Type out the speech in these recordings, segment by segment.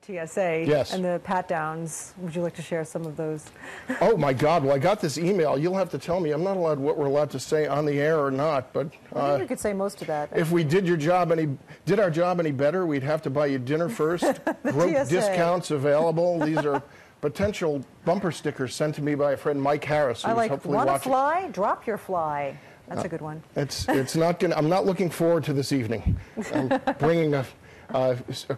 TSA Yes. and the pat-downs. Would you like to share some of those? Oh, my God. Well, I got this email. You'll have to tell me. I'm not allowed what we're allowed to say on the air or not, but I think we could say most of that. if we did our job any better, we'd have to buy you dinner first. Group TSA. discounts available. These are potential bumper stickers sent to me by a friend, Mike Harris, who's I like, hopefully want to watching. fly? Drop your fly. That's a good one. It's not going. I'm not looking forward to this evening. I'm bringing a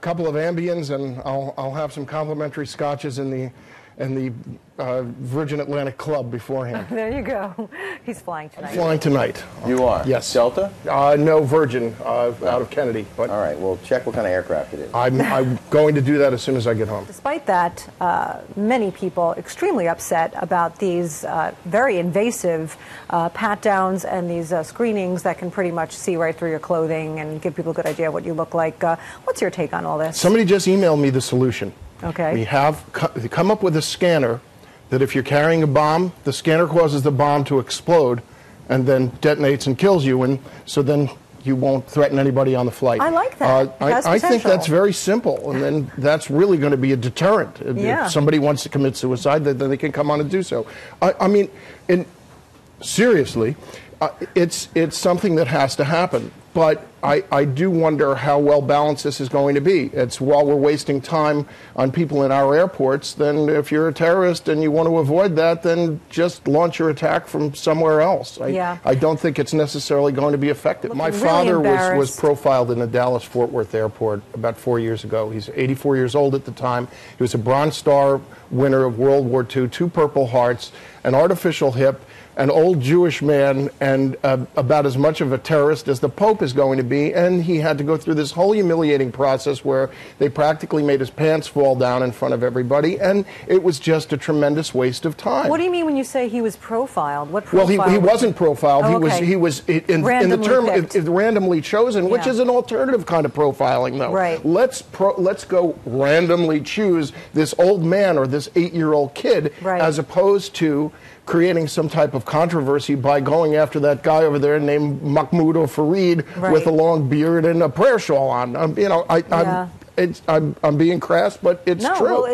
couple of Ambiens, and I'll have some complimentary scotches in the Virgin Atlantic Club beforehand. There you go. He's flying tonight. I'm flying tonight. You are? Yes. Delta? No, Virgin, out of Kennedy. But all right, well, check what kind of aircraft it is. I'm going to do that as soon as I get home. Despite that, many people extremely upset about these very invasive pat-downs and these screenings that can pretty much see right through your clothing and give people a good idea of what you look like. What's your take on all this? Somebody just emailed me the solution. Okay. We have come up with a scanner that if you're carrying a bomb, the scanner causes the bomb to explode and then detonates and kills you, and so then you won't threaten anybody on the flight. I like that. I think that's very simple, and then that's really going to be a deterrent. Yeah. If somebody wants to commit suicide, then they can come on and do so. I mean, seriously, it's something that has to happen. But I do wonder how well balanced this is going to be. It's while we're wasting time on people in our airports, then if you're a terrorist and you want to avoid that, then just launch your attack from somewhere else. I don't think it's necessarily going to be effective. My father was profiled in the Dallas-Fort Worth airport about 4 years ago. He's 84 years old at the time. He was a Bronze Star winner of World War II, 2 Purple Hearts, an artificial hip, an old Jewish man, and about as much of a terrorist as the Pope is going to be, and he had to go through this whole humiliating process where they practically made his pants fall down in front of everybody, and it was just a tremendous waste of time. What do you mean when you say he was profiled? What profile? Well, he wasn't profiled. Oh, okay. He was in the term randomly chosen, which is an alternative kind of profiling, though. Right. Let's go randomly choose this old man or this 8-year-old kid, as opposed to creating some type of controversy by going after that guy over there named Mahmoud or Fareed with a long beard and a prayer shawl on. I'm being crass, but it's true. No, well,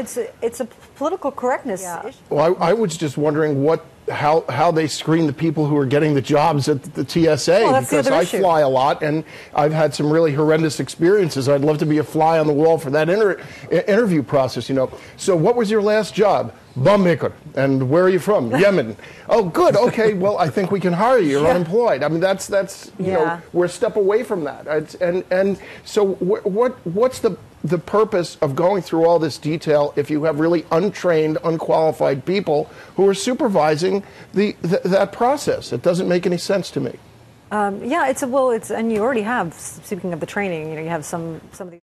it's a political correctness issue. Well, I was just wondering how they screen the people who are getting the jobs at the TSA, because I fly a lot and I've had some really horrendous experiences. I'd love to be a fly on the wall for that interview process, you know. So what was your last job? Bum maker. And where are you from? Yemen. Oh, good. Okay. Well, I think we can hire you. You're unemployed. I mean, that's you know, we're a step away from that. And so what's the purpose of going through all this detail if you have really untrained, unqualified people who are supervising that process? It doesn't make any sense to me. And you already have, speaking of the training, you know, you have some of these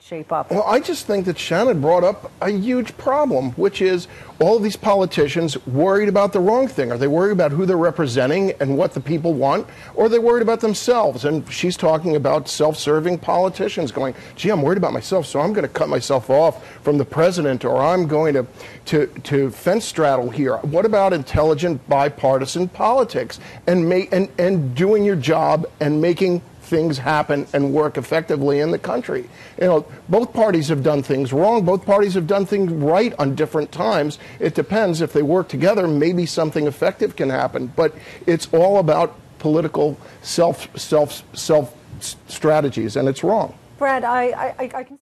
shape up. Well, I just think that Shannon brought up a huge problem, which is all of these politicians worried about the wrong thing. Are they worried about who they're representing and what the people want, or are they worried about themselves? And she's talking about self-serving politicians going, gee, I'm worried about myself, so I'm going to cut myself off from the president, or I'm going to fence straddle here. What about intelligent bipartisan politics and doing your job and making things happen and work effectively in the country? You know, both parties have done things wrong. Both parties have done things right on different times. It depends. If they work together, maybe something effective can happen. But it's all about political self strategies, and it's wrong. Brad, I can.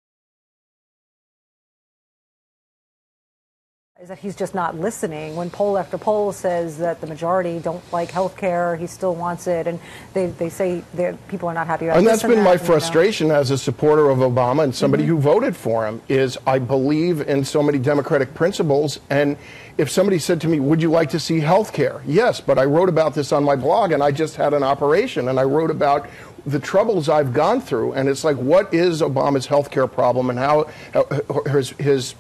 Is that he's just not listening. When poll after poll says that the majority don't like health care, he still wants it, and they say people are not happy about it. And that's been my frustration as a supporter of Obama and somebody who voted for him, is I believe in so many democratic principles, and if somebody said to me, would you like to see health care? Yes, but I wrote about this on my blog, and I just had an operation, and I wrote about the troubles I've gone through, and it's like, what is Obama's health care problem, and how his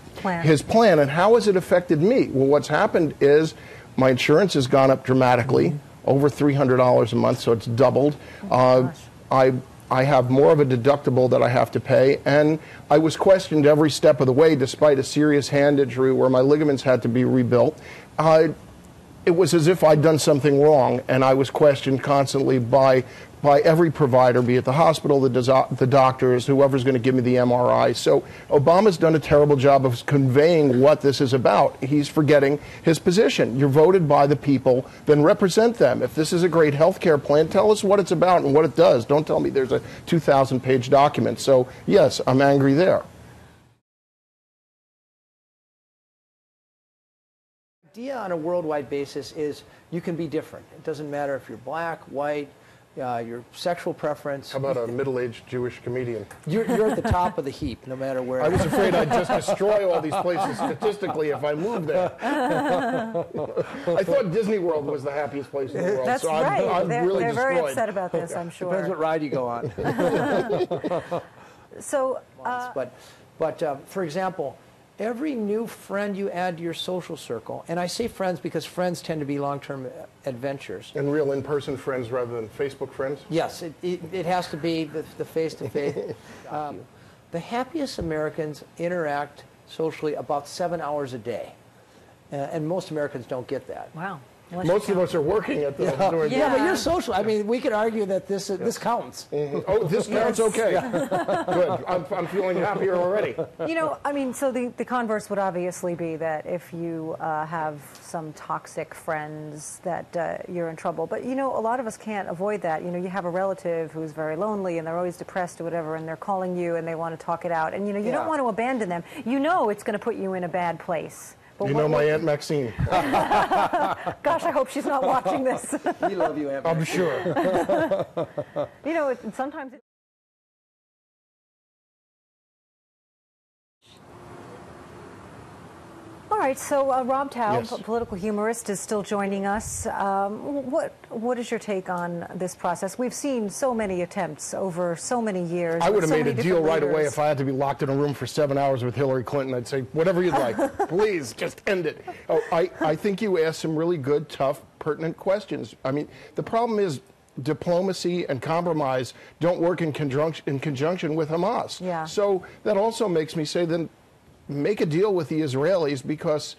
plan, and how has it affected me? Well, what's happened is my insurance has gone up dramatically, over $300 a month, so it's doubled. I have more of a deductible that I have to pay, and I was questioned every step of the way, despite a serious hand injury where my ligaments had to be rebuilt. It was as if I'd done something wrong, and I was questioned constantly by by every provider, be it the hospital, the doctors, whoever's going to give me the MRI. So Obama's done a terrible job of conveying what this is about. He's forgetting his position. You're voted by the people, then represent them. If this is a great health care plan, tell us what it's about and what it does. Don't tell me there's a 2,000-page document. So, yes, I'm angry there. The idea on a worldwide basis is you can be different. It doesn't matter if you're black, white, your sexual preference. How about a middle-aged Jewish comedian? You're at the top of the heap, no matter where. I was afraid I'd just destroy all these places statistically if I moved there. I thought Disney World was the happiest place in the world. That's so right. I'm really they're very destroyed. upset about this, I'm sure. Depends what ride you go on. So, but for example, every new friend you add to your social circle, and I say friends because friends tend to be long-term adventures. And real in-person friends rather than Facebook friends? Yes, it has to be the face-to-face. The happiest Americans interact socially about 7 hours a day. And most Americans don't get that. wow. Most of us are working at the Yeah, but you're social. I mean, we could argue that this counts. Mm-hmm. Oh, this counts? Okay. Good. I'm feeling happier already. You know, I mean, so the converse would obviously be that if you have some toxic friends that you're in trouble. But, you know, a lot of us can't avoid that. You know, you have a relative who's very lonely and they're always depressed or whatever, and they're calling you and they want to talk it out. And, you know, you don't want to abandon them. You know it's going to put you in a bad place. But you know my Aunt Maxine. Gosh, I hope she's not watching this. We love you, Aunt. I'm sure. You know, sometimes... All right, so Rob Taub, Yes. political humorist, is still joining us. What is your take on this process? We've seen so many attempts over so many years. I would have so made many a deal different right away leaders. if I had to be locked in a room for 7 hours with Hillary Clinton. I'd say, whatever you'd like. Please, just end it. Oh, I think you asked some really good, tough, pertinent questions. I mean, the problem is diplomacy and compromise don't work in conjunction with Hamas. Yeah. So that also makes me say, then, make a deal with the Israelis, because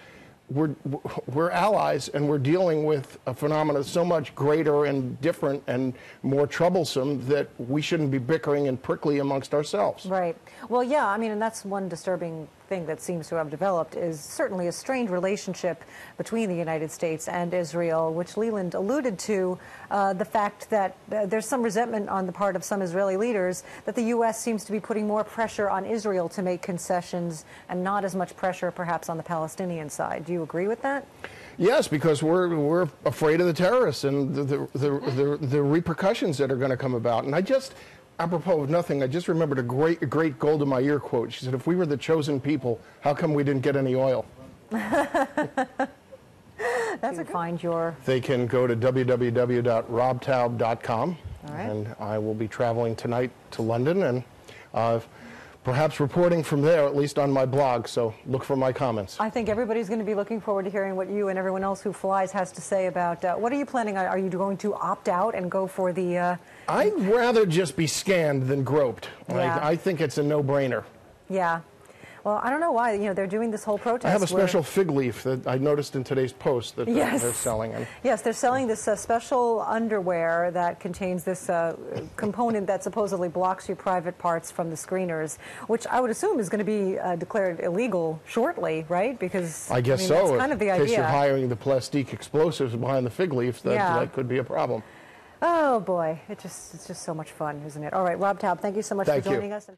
we're allies and we're dealing with a phenomenon so much greater and different and more troublesome that we shouldn't be bickering and prickly amongst ourselves. Right. Well, yeah, I mean, and that's one disturbing thing that seems to have developed is certainly a strained relationship between the United States and Israel, which Leland alluded to, the fact that there's some resentment on the part of some Israeli leaders that the U.S. seems to be putting more pressure on Israel to make concessions and not as much pressure perhaps on the Palestinian side. Do you agree with that? Yes, because we're afraid of the terrorists and the repercussions that are going to come about. And I just, apropos of nothing, I just remembered a great Golda Meir quote. She said, if we were the chosen people, how come we didn't get any oil? That's a find your... They can go to www.robtaub.com. All right. And I will be traveling tonight to London and perhaps reporting from there, at least on my blog, so look for my comments. I think everybody's going to be looking forward to hearing what you and everyone else who flies has to say about what are you planning on? Are you going to opt out and go for the... I'd rather just be scanned than groped. Yeah. I think it's a no-brainer. Yeah. Well, I don't know why. You know, they're doing this whole protest. I have a special fig leaf that I noticed in today's post that Yes. they're selling. Yes, they're selling this special underwear that contains this component that supposedly blocks your private parts from the screeners, which I would assume is going to be declared illegal shortly, right? Because I guess mean, so. That's kind of the in case idea. you're hiring the plastique explosives behind the fig leaf, that could be a problem. Oh boy, it's just so much fun, isn't it? All right, Rob Taub, thank you so much for joining us.